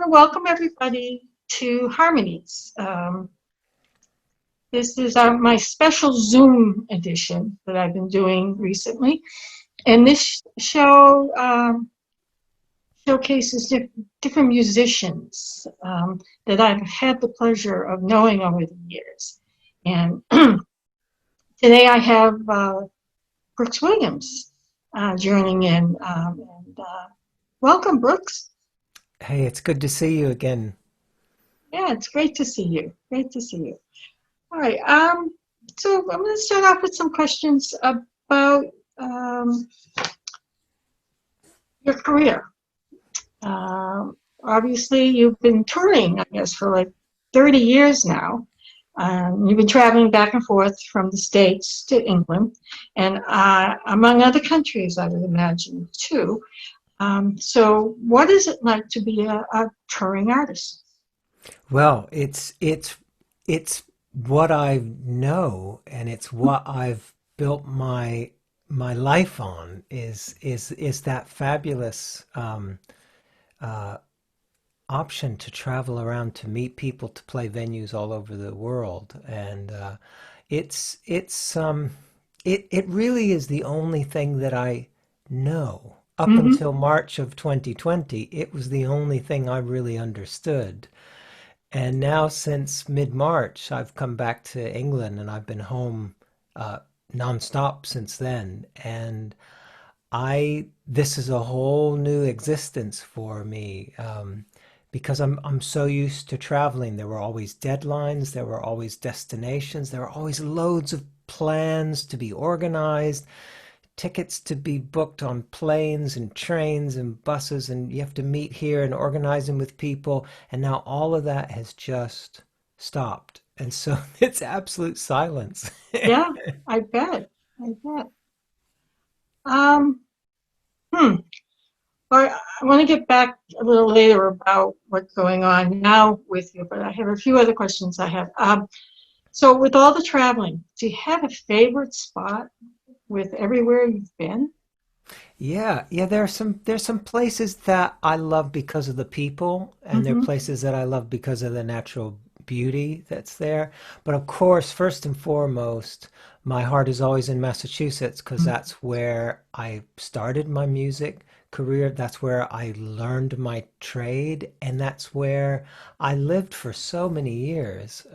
to welcome everybody to Harmonies. This is my special Zoom edition that I've been doing recently. And this show showcases different musicians that I've had the pleasure of knowing over the years. And today I have Brooks Williams joining in. Welcome, Brooks. Hey, it's good to see you again. Yeah, it's great to see you. Great to see you. All right. So I'm going to start off with some questions about your career. Obviously, you've been touring, I guess, for like 30 years now. You've been traveling back and forth from the States to England, and among other countries, I would imagine, too. So what is it like to be a touring artist? Well, it's what I know, and it's what I've built my life on is that fabulous uh, option to travel around to meet people, to play venues all over the world, and it's it really is the only thing that I know. Up Hmm. until March of 2020, it was the only thing I really understood. And now, since mid-March, I've come back to England and I've been home nonstop since then. And this is a whole new existence for me because I'm so used to traveling. There were always deadlines, there were always destinations, there were always loads of plans to be organized, tickets to be booked on planes and trains and buses, and you have to meet here and organize them with people. And now all of that has just stopped. And so it's absolute silence. Yeah, I bet. I bet. Um, hmm. Well, I want to get back a little later about what's going on now with you, but I have a few other questions I have. So with all the traveling, do you have a favorite spot with everywhere you've been? Yeah, there's some places that I love because of the people, and there are Hmm. places that I love because of the natural beauty that's there. But of course, first and foremost, my heart is always in Massachusetts because that's where I started my music career. That's where I learned my trade, and that's where I lived for so many years.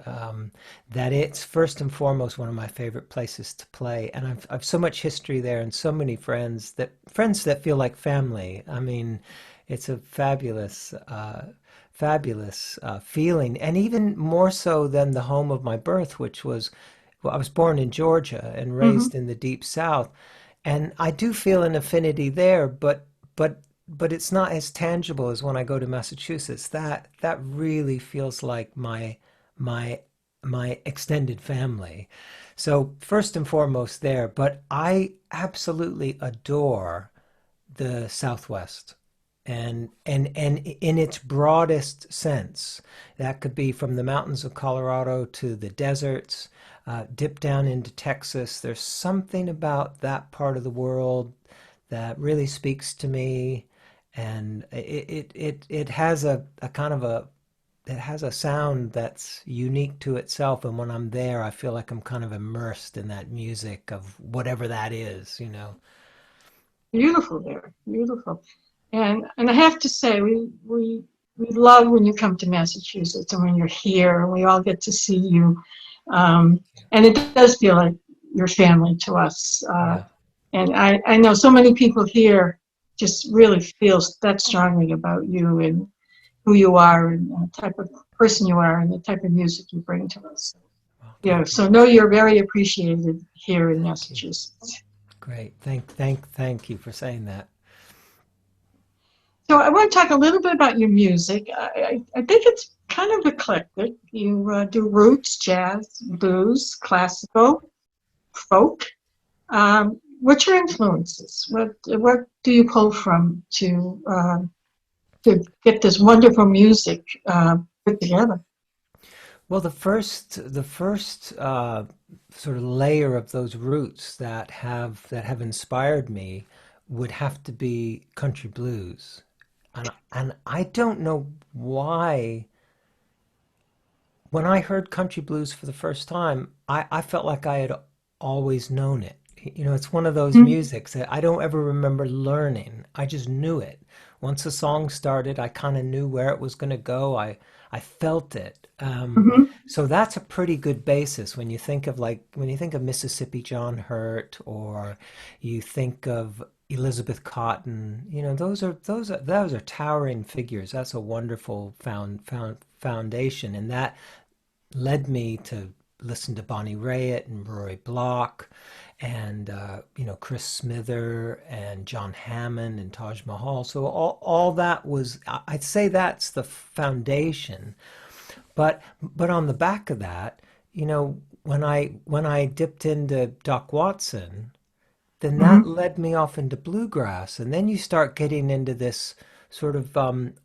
That it's first and foremost one of my favorite places to play, and I've so much history there and so many friends that feel like family. I mean, it's a fabulous feeling, and even more so than the home of my birth, which was, well, I was born in Georgia and Hmm. raised in the deep South, and I do feel an affinity there, but it's not as tangible as when I go to Massachusetts. That really feels like my my extended family. So first and foremost there, but I absolutely adore the Southwest. And in its broadest sense, that could be from the mountains of Colorado to the deserts, dip down into Texas. There's something about that part of the world that really speaks to me, and it has a kind of a it has a sound that's unique to itself. And when I'm there, I feel like I'm kind of immersed in that music of whatever that is. Beautiful there, beautiful. And I have to say, we love when you come to Massachusetts and when you're here, and we all get to see you. And it does feel like your family to us. Yeah. And I know so many people here just really feel that strongly about you and who you are and the type of person you are and the type of music you bring to us. Well, Yeah, thank you. so know you're very appreciated here in Thank you. Massachusetts. Great. Thank you for saying that. So I want to talk a little bit about your music. I think it's kind of eclectic. You do roots, jazz, blues, classical, folk. What's your influences? What do you pull from to get this wonderful music put together? Well, the first sort of layer of those roots that have inspired me would have to be country blues. And I don't know why when I heard country blues for the first time, I felt like I had always known it. You know, it's one of those Mm-hmm. musics that I don't ever remember learning. I just knew it. Once the song started, I kind of knew where it was going to go. I felt it. So that's a pretty good basis when you think of when you think of Mississippi John Hurt or you think of Elizabeth Cotton. You know, those are towering figures. That's a wonderful foundation, and that led me to listen to Bonnie Raitt and Roy Block and Chris Smither and John Hammond and Taj Mahal. So all that was, I'd say that's the foundation. But on the back of that, when I dipped into Doc Watson, then that Mm-hmm. led me off into bluegrass. And then you start getting into this sort of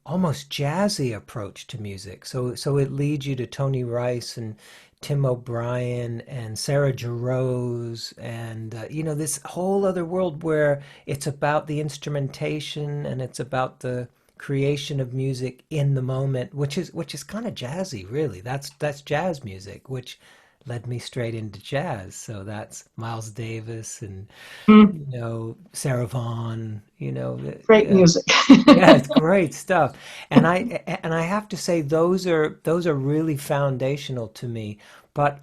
almost jazzy approach to music. So it leads you to Tony Rice and Tim O'Brien and Sarah Jarosz and this whole other world where it's about the instrumentation and it's about the creation of music in the moment, which is kind of jazzy, really. That's jazz music, which led me straight into jazz. So that's Miles Davis and Mm-hmm. Sarah Vaughan, Great music. yeah, it's great stuff. And I have to say those are really foundational to me. But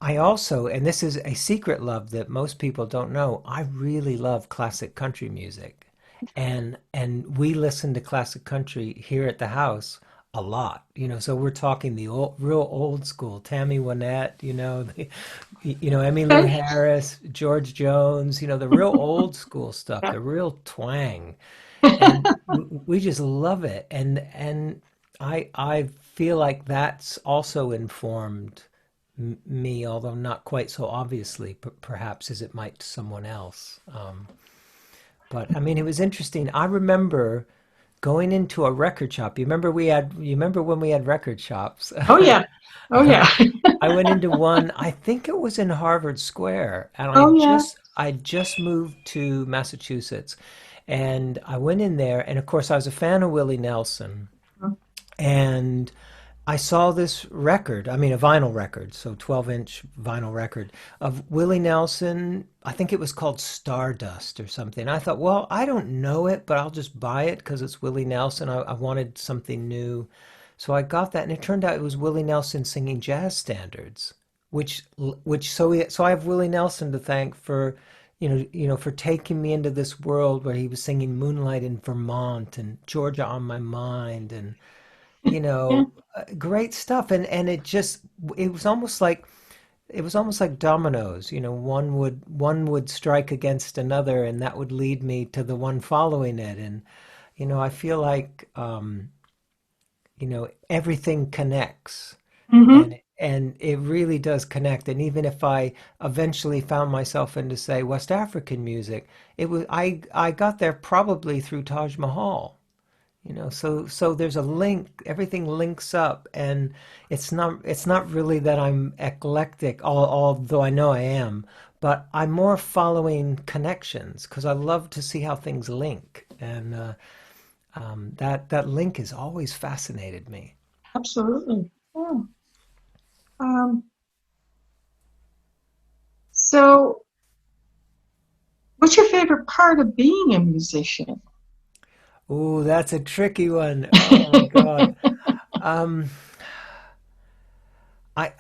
I also, and this is a secret love that most people don't know, I really love classic country music. And we listen to classic country here at the house a lot. So we're talking the real old school, Tammy Wynette, Emmylou Okay. Harris, George Jones, the real old school stuff, the real twang. And we just love it. And I feel like that's also informed me, although not quite so obviously, perhaps as it might to someone else. But I mean, it was interesting. I remember going into a record shop. You remember when we had record shops? Oh yeah. Oh yeah. I went into one, I think it was in Harvard Square, and I Oh yeah. just I just moved to Massachusetts. And I went in there, and of course I was a fan of Willie Nelson. And I saw this record, I mean, a vinyl record, so 12-inch vinyl record of Willie Nelson. I think it was called Stardust or something. I thought, well, I don't know it, but I'll just buy it because it's Willie Nelson. I wanted something new. So I got that, and it turned out it was Willie Nelson singing jazz standards, which, so I have Willie Nelson to thank for, for taking me into this world where he was singing Moonlight in Vermont and Georgia on My Mind and Yeah. great stuff. And it was almost like dominoes. One would strike against another, and that would lead me to the one following it. And I feel like everything connects, Mm-hmm. and it really does connect. And even if I eventually found myself into, say, West African music, I got there probably through Taj Mahal. So there's a link. Everything links up, and it's not really that I'm eclectic, although I know I am, but I'm more following connections because I love to see how things link, and that link has always fascinated me. Absolutely. Yeah. Um, so, what's your favorite part of being a musician? Ooh, that's a tricky one. Oh my God. Um, I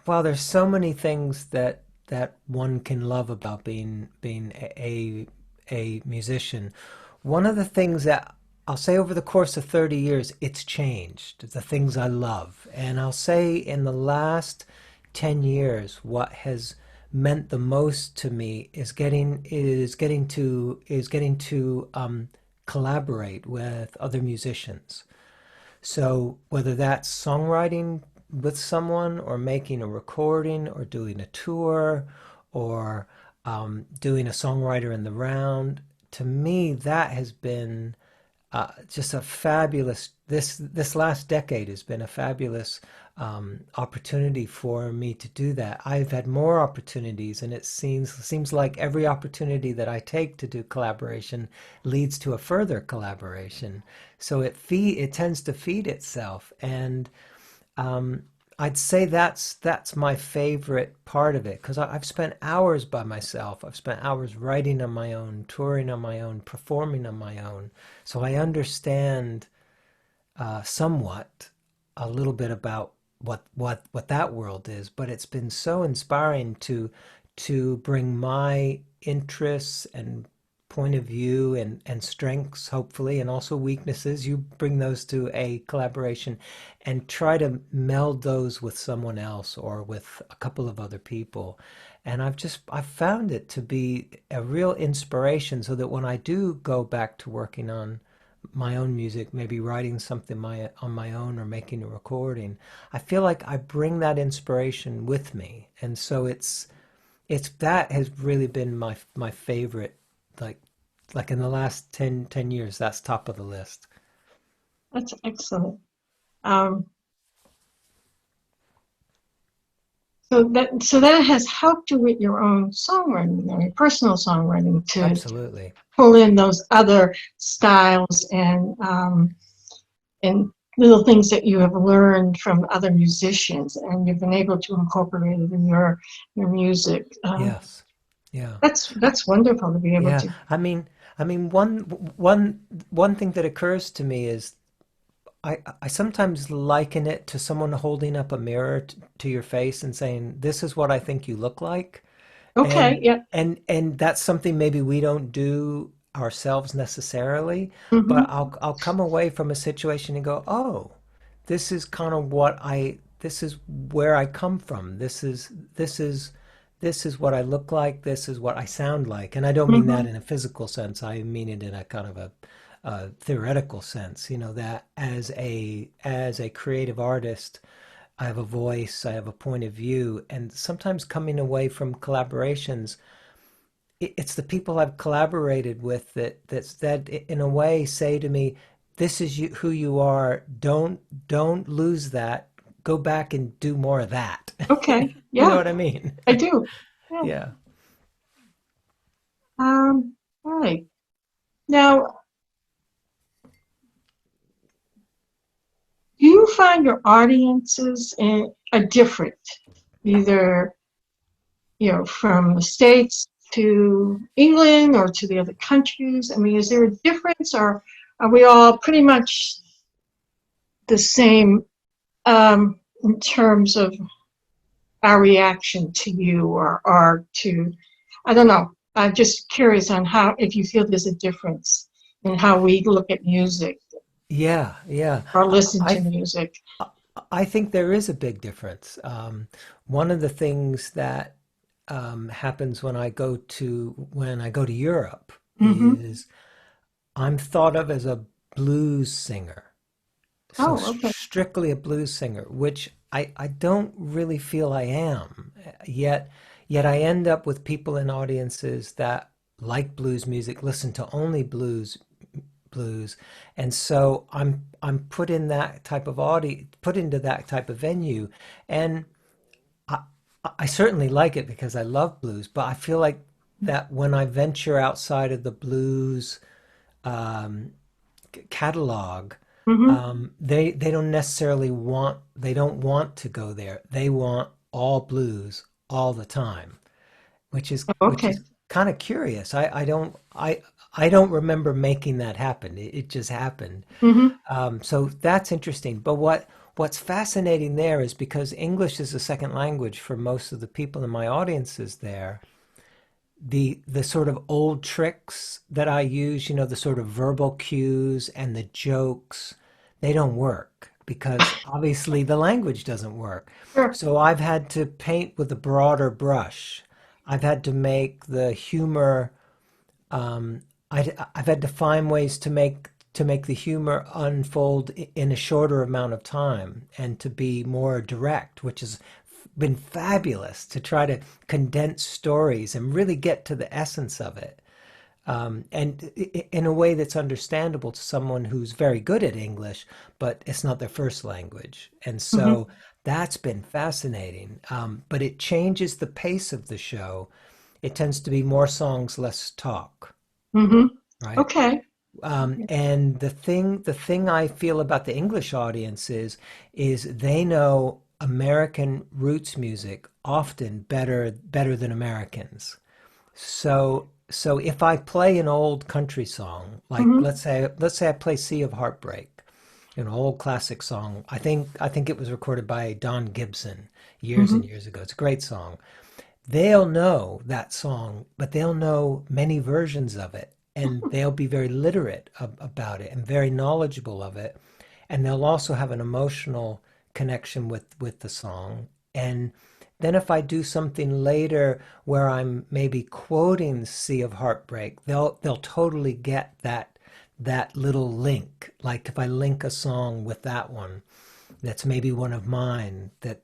well, there's so many things that one can love about being a musician. One of the things that I'll say over the course of 30 years, it's changed. The things I love, and I'll say in the last 10 years, what has meant the most to me is getting to collaborate with other musicians. So whether that's songwriting with someone or making a recording or doing a tour or doing a songwriter in the round, to me that has been just a fabulous this last decade has been a fabulous opportunity for me to do that. I've had more opportunities, and it seems like every opportunity that I take to do collaboration leads to a further collaboration. So it tends to feed itself, and um, I'd say that's my favorite part of it because I've spent hours by myself. I've spent hours writing on my own, touring on my own, performing on my own. So I understand somewhat a little bit about what that world is, but it's been so inspiring to bring my interests and point of view and strengths, hopefully, and also weaknesses. You bring those to a collaboration and try to meld those with someone else or with a couple of other people. And I've found it to be a real inspiration so that when I do go back to working on my own music, maybe writing something on my own or making a recording, I feel like I bring that inspiration with me. And so it's that has really been my favorite, like in the last ten years, that's top of the list. That's excellent. Um, so that has helped you with your own songwriting, your personal songwriting, to Absolutely. pull in those other styles and little things that you have learned from other musicians, and you've been able to incorporate it in your music. Yes. Yeah. That's wonderful to be able Yeah. to. I mean one thing that occurs to me is I sometimes liken it to someone holding up a mirror to your face and saying, "This is what I think you look like." Okay, And yeah. and that's something maybe we don't do ourselves necessarily, but Hmm. I'll come away from a situation and go, "Oh, this is kind of this is where I come from. This is what I look like. This is what I sound like." And I don't mean that Hmm. in a physical sense. I mean it in a kind of a theoretical sense, that as a creative artist, I have a voice, I have a point of view, and sometimes coming away from collaborations, it's the people I've collaborated with that in a way say to me, "This is who you are. Don't lose that. Go back and do more of that." Okay, You know yeah, what I mean? I do. Yeah. Yeah. Right. Now, do you find your audiences are different, either from the States to England or to the other countries? I mean, is there a difference, or are we all pretty much the same in terms of our reaction to you or to, I don't know. I'm just curious on how, if you feel there's a difference in how we look at music Yeah, yeah. or listen to I music. I think there is a big difference. One of the things that happens when I go to Europe Mm-hmm. is I'm thought of as a blues singer. So Oh, okay. strictly a blues singer, which I don't really feel I am. Yet I end up with people in audiences that like blues music, listen to only blues, and so I'm put into that type of venue, and I I certainly like it because I love blues, but I feel like that when I venture outside of the blues um, catalog, Mm-hmm. they don't want to go there. They want all blues all the time, which Okay. is kind of curious. I don't remember making that happen. It just happened. Mm-hmm. So that's interesting. But what's fascinating there is because English is a second language for most of the people in my audiences there, the sort of old tricks that I use, the sort of verbal cues and the jokes, they don't work because obviously the language doesn't work. Sure. So I've had to paint with a broader brush. I've had to make the humor I've had to find ways to make the humor unfold in a shorter amount of time and to be more direct, which has been fabulous to try to condense stories and really get to the essence of it. and in a way that's understandable to someone who's very good at English, but it's not their first language. And Hmm. so that's been fascinating. But it changes the pace of the show. It tends to be more songs, less talk, Hmm. right? Okay. And the thing I feel about the English audience is they know American roots music often better than Americans. So if I play an old country song, like Hmm. let's say I play Sea of Heartbreak, an old classic song. I think it was recorded by Don Gibson years and Hmm. years ago. It's a great song. They'll know that song, but they'll know many versions of it, and they'll be very literate about it and very knowledgeable of it, and they'll also have an emotional connection with the song. And then if I do something later where I'm maybe quoting Sea of Heartbreak, they'll totally get that little link. Like if I link a song with that one, that's maybe one of mine that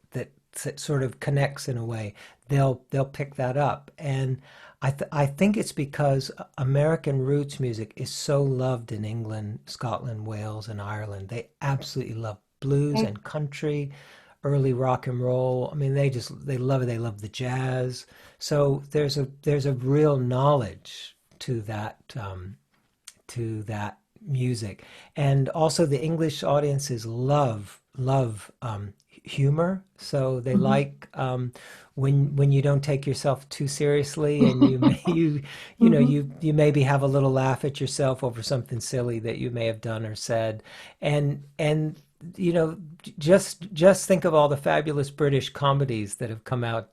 sort of connects in a way, they'll pick that up. And I think it's because American roots music is so loved in England, Scotland, Wales, and Ireland. They absolutely love blues Okay. and country, early rock and roll. I mean, they love it. They love the jazz. So there's a real knowledge to that music. And also the English audiences love humor, so they Hmm. like when you don't take yourself too seriously, and you may you know Hmm. you maybe have a little laugh at yourself over something silly that you may have done or said. And just think of all the fabulous British comedies that have come out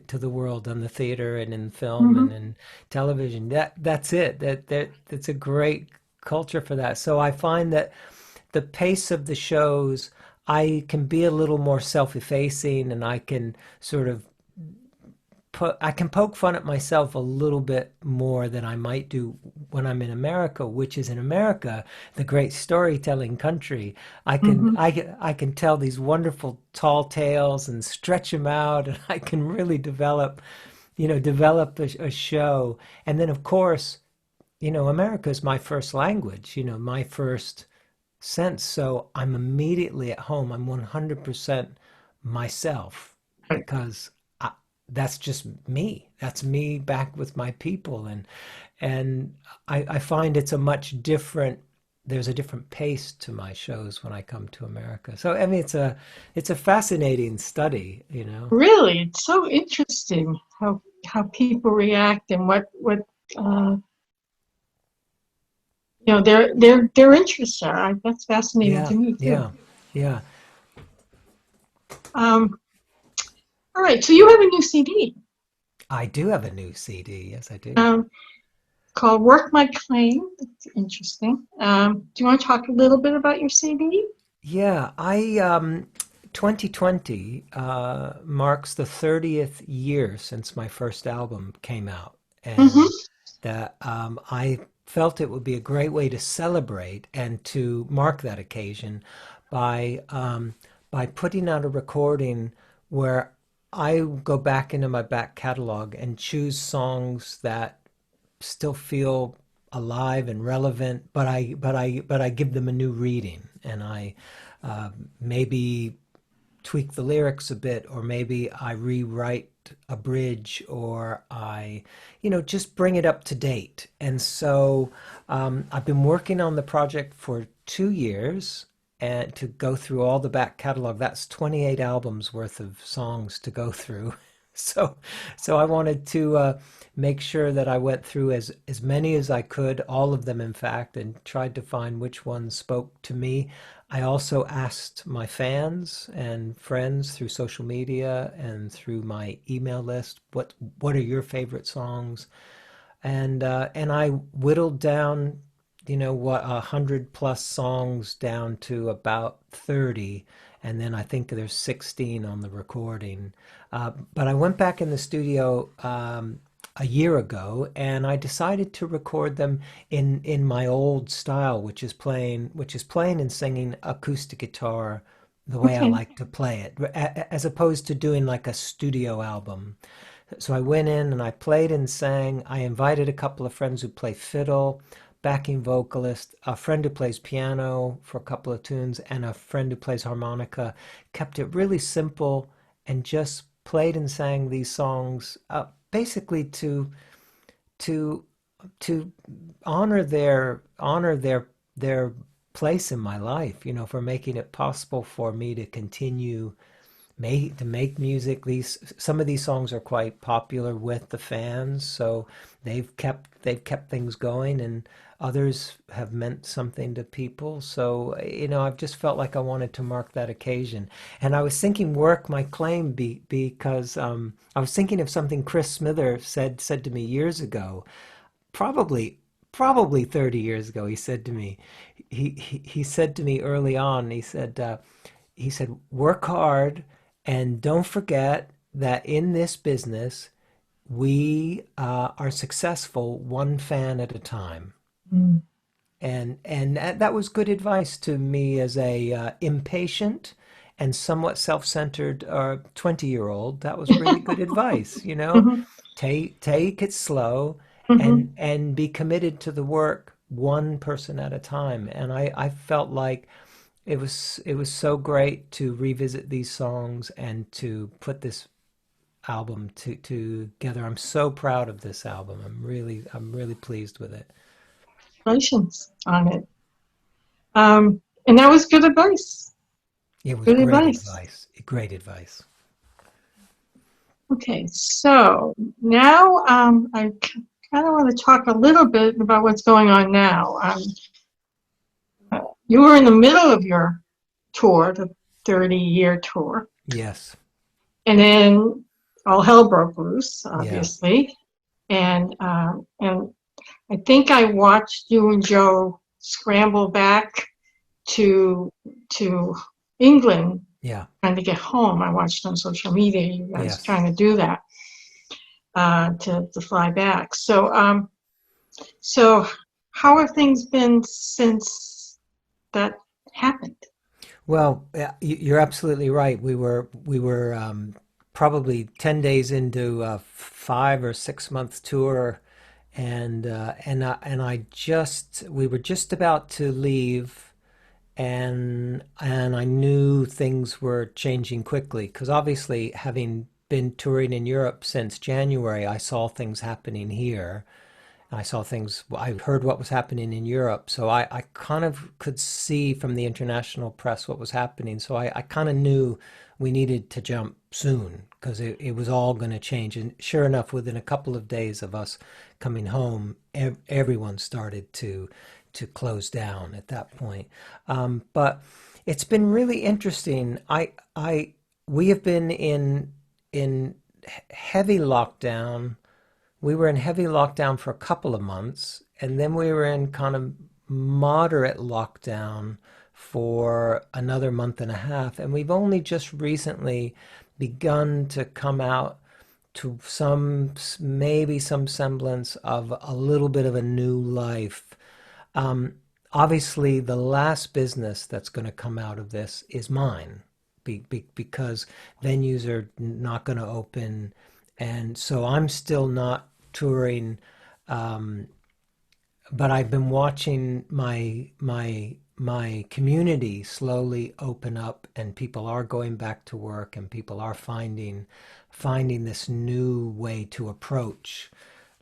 to the world on the theater and in film and Hmm. in television. That's it. That's a great culture for that. So I find that the pace of the shows, I can be a little more self-effacing, and I can sort of I can poke fun at myself a little bit more than I might do when I'm in America, which is in America, the great storytelling country. I can Hmm. I can I can tell these wonderful tall tales and stretch them out, and I can really develop a show. And then of course, America is my first language, my first sense. So I'm immediately at home. I'm 100% myself Right. because that's just me. That's me back with my people. And I find there's a different pace to my shows when I come to America. So I mean it's a fascinating study. Really, it's so interesting how people react and what uh, their interests are. That's fascinating Yeah, to me too. yeah, yeah. Um, all right, so you have a new CD I do have a new CD. Yes, I do. um, called "Work My Claim." It's interesting. Do you want to talk a little bit about your CD? Yeah, I 2020 marks the 30th year since my first album came out, and Hmm. that I felt it would be a great way to celebrate and to mark that occasion by um, by putting out a recording where I go back into my back catalog and choose songs that still feel alive and relevant, but I give them a new reading, and I maybe tweak the lyrics a bit, or maybe I rewrite a bridge, or I just bring it up to date. And so I've been working on the project for 2 years, and to go through all the back catalog. That's 28 albums worth of songs to go through. So, so I wanted to make sure that I went through as many as I could, all of them, in fact, and tried to find which ones spoke to me. I also asked my fans and friends through social media and through my email list, what are your favorite songs? And I whittled down, what, 100 plus songs down to about 30, and then I think there's 16 on the recording. But I went back in the studio a year ago, and I decided to record them in my old style, which is playing and singing acoustic guitar the way I Okay. like to play it, as opposed to doing like a studio album. So I went in and I played and sang. I invited a couple of friends who play fiddle, backing vocalist, a friend who plays piano for a couple of tunes, and a friend who plays harmonica. Kept it really simple and just played and sang these songs, basically to to honor their place in my life, for making it possible for me to continue make music. These Some of these songs are quite popular with the fans, so they've kept things going, and others have meant something to people. So I've just felt like I wanted to mark that occasion, and I was thinking work my claim because I was thinking of something Chris Smither said to me years ago, probably probably 30 years ago. He said to me, he said to me early on, he said, work hard and don't forget that in this business, we are successful one fan at a time. Mm. And that was good advice to me as a impatient and somewhat self-centered 20-year-old. That was really good advice. Mhm. Take it slow and Mhm. and be committed to the work one person at a time. And I felt like it was so great to revisit these songs and to put this album together. I'm so proud of this album. I'm really pleased with it. Congratulations on it. And that was good advice. It was Good great advice. advice. Great advice. Okay, so now I kind of want to talk a little bit about what's going on now. You were in the middle of your tour, the 30-year tour, Yes. and then all hell broke loose, Yeah. obviously. And I think I watched you and Joe scramble back to to England Yeah. trying to get home. I watched on social media you guys Yes. trying to do that to fly back. So how have things been since that happened? Well, yeah, you're absolutely right. We were probably 10 days into a 5 or 6 month tour, and I just we were just about to leave, and I knew things were changing quickly because obviously, having been touring in Europe since January, I saw things happening here. I saw things, I heard what was happening in Europe. So I kind of could see from the international press what was happening. So I kind of knew we needed to jump soon because it was all going to change. And sure enough, within a couple of days of us coming home, everyone started to close down at that point. But it's been really interesting. We have been in heavy lockdown. We were in heavy lockdown for a couple of months, and then we were in kind of moderate lockdown for another month and a half. And we've only just recently begun to come out to maybe some semblance of a little bit of a new life. Um, Obviously, the last business that's going to come out of this is mine, because venues are not going to open, and so I'm still not touring. Um, but I've been watching my community slowly open up, and people are going back to work, and people are finding this new way to approach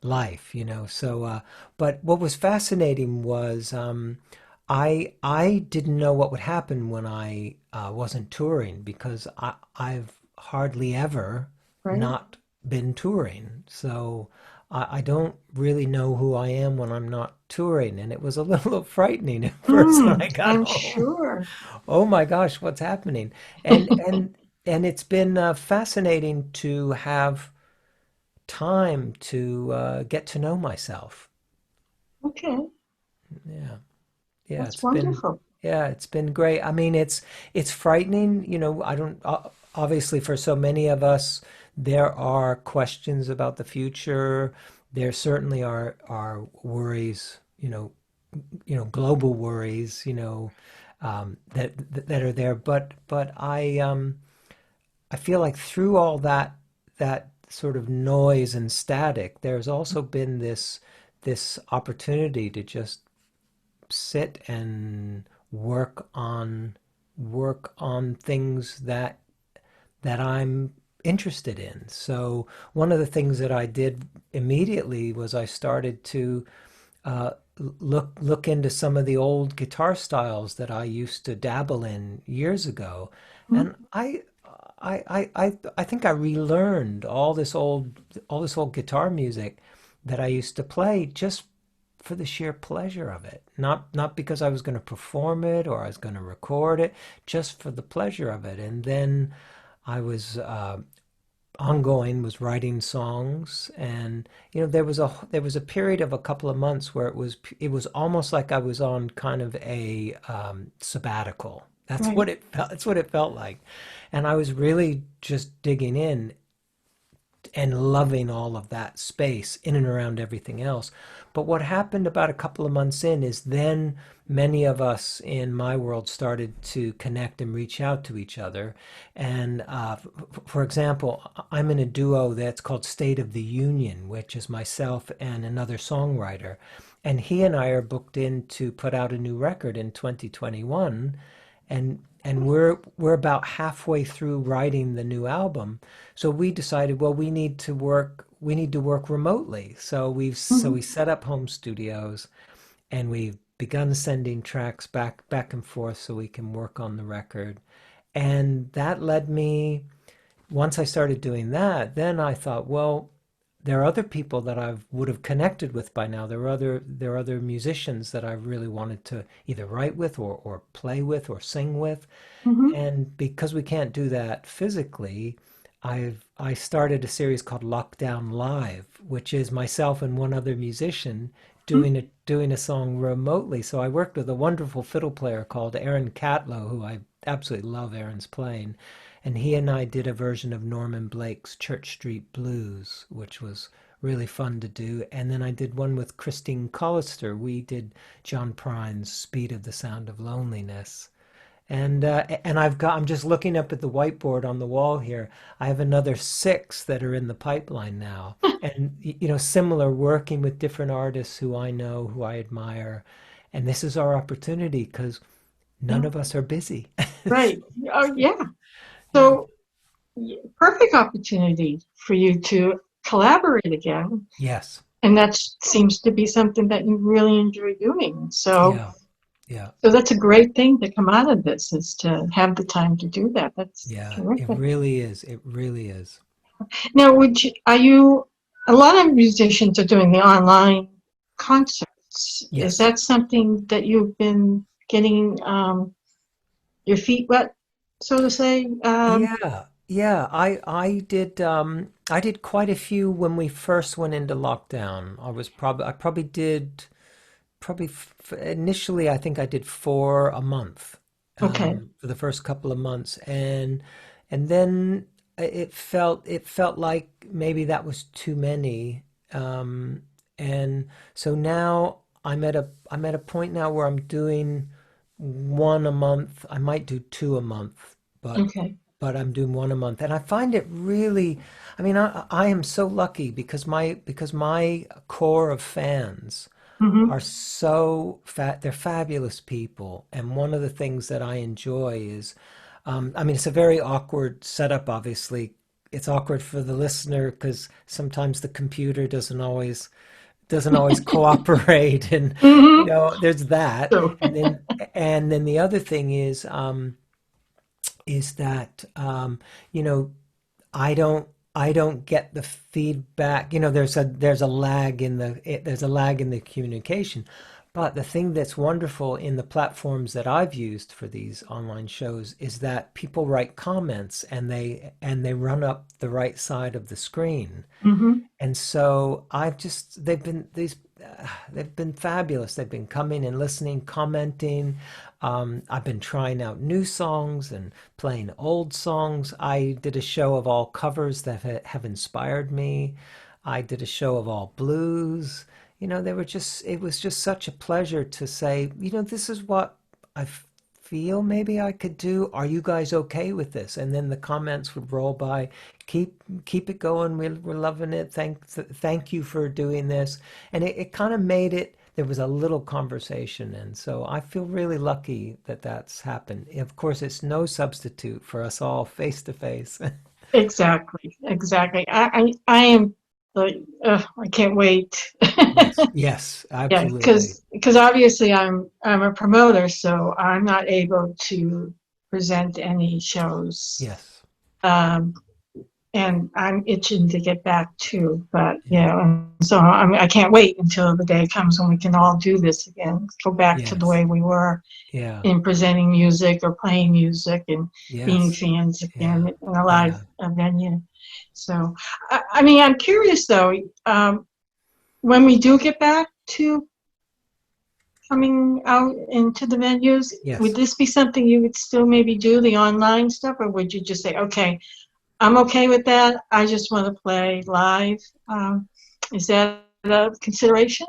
life, so but what was fascinating was I didn't know what would happen when I wasn't touring, because I've hardly ever Right? not been touring. So I don't really know who I am when I'm not touring. And it was a little frightening at first when I got I'm home. sure. Oh my gosh, what's happening? And it's been fascinating to have time to get to know myself. Okay, Yeah. Yeah, that's wonderful. it's been great. I mean, it's frightening, I don't obviously, for so many of us there are questions about the future. There certainly are worries, global worries, that are there. But I feel like through all that sort of noise and static, there's also been this opportunity to just sit and work on things that I'm interested in. So one of the things that I did immediately was I started to uh, look into some of the old guitar styles that I used to dabble in years ago, and I think I relearned all this old guitar music that I used to play just for the sheer pleasure of it. Not because I was going to perform it or I was going to record it, just for the pleasure of it. And then I was ongoing was writing songs, and there was a period of a couple of months where it was almost like I was on kind of a sabbatical. Right. That's what it felt like, and I was really just digging in and loving all of that space in and around everything else. But what happened about a couple of months in is then many of us in my world started to connect and reach out to each other. And for example, I'm in a duo that's called State of the Union, which is myself and another songwriter. And he and I are booked in to put out a new record in 2021, and we're about halfway through writing the new album. So we decided, well, we need to work remotely. So we Mhm. set up home studios, and we've begun sending tracks back and forth so we can work on the record. And that led me, once I started doing that, then I thought, well, there are other people that I would have connected with by now. There are other musicians that I really wanted to either write with or play with or sing with. Mhm. And because we can't do that physically, I started a series called Lockdown Live, which is myself and one other musician doing a song remotely. So I worked with a wonderful fiddle player called Aaron Catlow, who I absolutely love Aaron's playing. And he and I did a version of Norman Blake's Church Street Blues, which was really fun to do. And then I did one with Christine Collister. We did John Prine's Speed of the Sound of Loneliness. And I'm just looking up at the whiteboard on the wall here. I have another six that are in the pipeline now. And similar, working with different artists who I know, who I admire. And this is our opportunity because Yeah. none of us are busy. Right. Oh, yeah. Yeah. So, perfect opportunity for you to collaborate again. Yes. And that seems to be something that you really enjoy doing. Yeah. Yeah. So that's a great thing to come out of this is to have the time to do that. That's Yeah. It terrific. really is. It really is. Now, are you, a lot of musicians are doing the online concerts. Is Yes. that something that you've been getting your feet wet, so to say? Yeah, yeah. I did quite a few when we first went into lockdown. I probably did initially I think I did four a month Okay. for the first couple of months, and then it felt like maybe that was too many, and so now I'm at a point now where I'm doing one a month. I might do two a month, but Okay. I'm doing one a month, and I find it really. I mean, I am so lucky because my core of fans are Hmm. so they're fabulous people, and one of the things that I enjoy is, I mean, it's a very awkward setup. Obviously, it's awkward for the listener because sometimes the computer doesn't always cooperate, and Hmm. there's that, So, and then the other thing is that you know I don't get the feedback. There's a lag in there's a lag in the communication. But the thing that's wonderful in the platforms that I've used for these online shows is that people write comments and they run up the right side of the screen. hmm. And so they've been fabulous. They've been coming and listening, commenting. I've been trying out new songs and playing old songs. I did a show of all covers that have inspired me. I did a show of all blues. It was just such a pleasure to say, this is what I feel maybe I could do. Are you guys okay with this? And then the comments would roll by. Keep it going. We're loving it. Thank you for doing this. And it kind of made it. There was a little conversation, and so I feel really lucky that that's happened. Of course, it's no substitute for us all face to face. Exactly, exactly. I am like, I can't wait. Yes, yes, Yeah, absolutely. because obviously I'm a promoter, so I'm not able to present any shows. Yes, Um, and I'm itching to get back too. But yeah, and so I can't wait until the day comes when we can all do this again, go back to the yes, way we were yeah, in presenting music or playing music and being yes, fans again yeah, in a live yeah, venue. So, I mean, I'm curious though, when we do get back to coming out into the venues, would yes. this be something you would still maybe do the online stuff, or would you just say, okay, I'm okay with that. I just want to play live. Is that a consideration?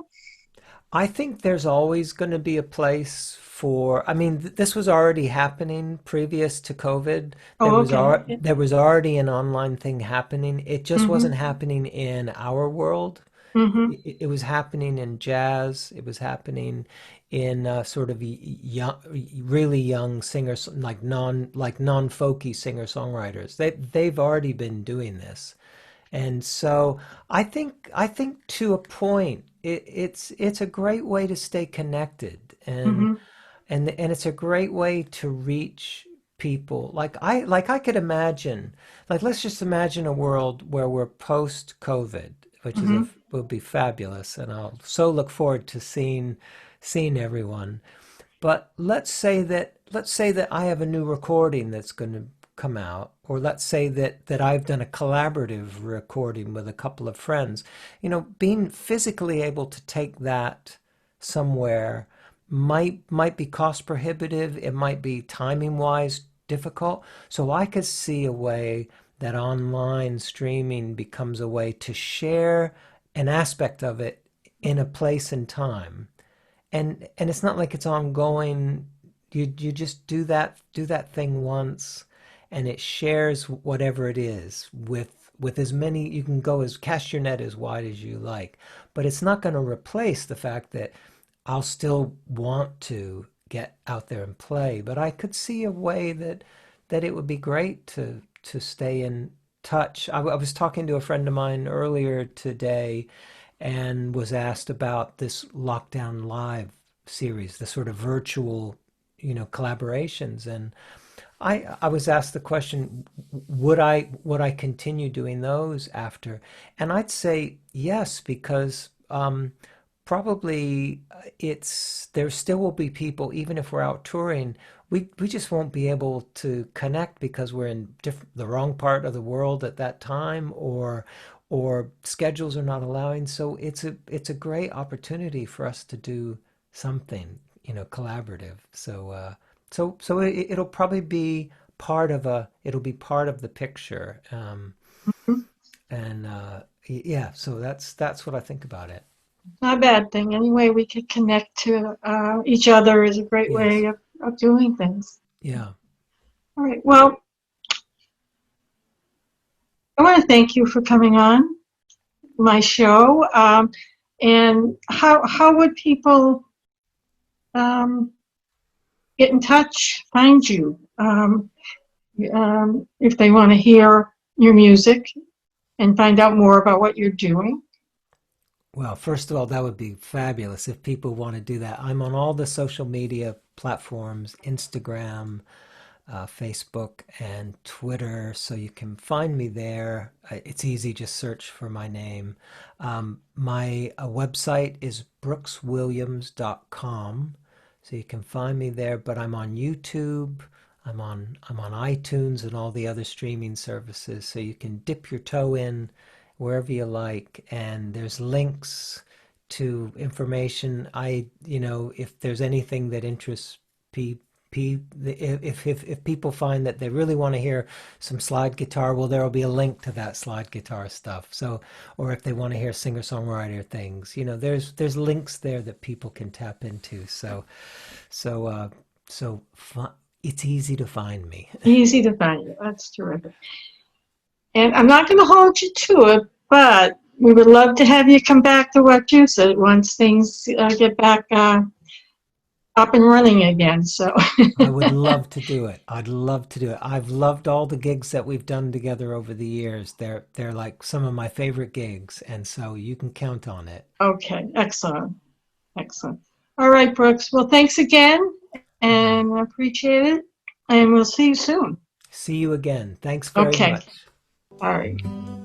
I think there's always going to be a place for, I mean, this was already happening previous to COVID. Oh, okay. There was already an online thing happening. It just wasn't Mm-hmm. happening in our world. Mm-hmm. It was happening in jazz. It was happening in sort of young, really young singers, like non-folky singer-songwriters. They've already been doing this. And so I think to a point, it's a great way to stay connected, Mm-hmm. and it's a great way to reach people. Like I could imagine, like let's just imagine a world where we're post COVID, which is Mm-hmm. a will be fabulous, and I'll so look forward to seeing everyone. But let's say that I have a new recording that's going to come out, or let's say that I've done a collaborative recording with a couple of friends. Being physically able to take that somewhere might be cost prohibitive. It might be timing wise difficult. So I could see a way that online streaming becomes a way to share an aspect of it in a place and time, and it's not like it's ongoing. You just do that thing once, and it shares whatever it is with as many. You can go as cast your net as wide as you like, but it's not going to replace the fact that I'll still want to get out there and play. But I could see a way that it would be great to stay in touch. I was talking to a friend of mine earlier today and was asked about this Lockdown Live series, the sort of virtual, collaborations. And I was asked the question, would I continue doing those after? And I'd say yes, because probably it's there still will be people, even if we're out touring. We just won't be able to connect because we're in the wrong part of the world at that time, or schedules are not allowing. So it's a great opportunity for us to do something, collaborative. So it'll probably be it'll be part of the picture. And yeah, so that's what I think about it. Not a bad thing. Any way we could connect to each other is a great way Yes. of doing things. Yeah. All right. Well, I want to thank you for coming on my show. And how would people um, get in touch, find you, if they want to hear your music and find out more about what you're doing? Well, first of all, that would be fabulous if people want to do that. I'm on all the social media platforms, Instagram, Facebook, and Twitter, so you can find me there. It's easy, just search for my name. My website is brookswilliams.com, so you can find me there. But I'm on YouTube, I'm on iTunes and all the other streaming services, so you can dip your toe in wherever you like. And there's links to information. If there's anything that interests people, if people find that they really want to hear some slide guitar, well, there will be a link to that slide guitar stuff. So, or if they want to hear singer-songwriter things, there's links there that people can tap into. So So it's easy to find me. Easy to find you. That's terrific. And I'm not going to hold you to it, but we would love to have you come back to Wachusett once things get back up and running again. So, I would love to do it. I'd love to do it. I've loved all the gigs that we've done together over the years. They're like some of my favorite gigs, and so you can count on it. okay, excellent, excellent. All right, Brooks. Well, thanks again, All right. and I appreciate it. And we'll see you soon. See you again. Thanks very Okay, much. all right.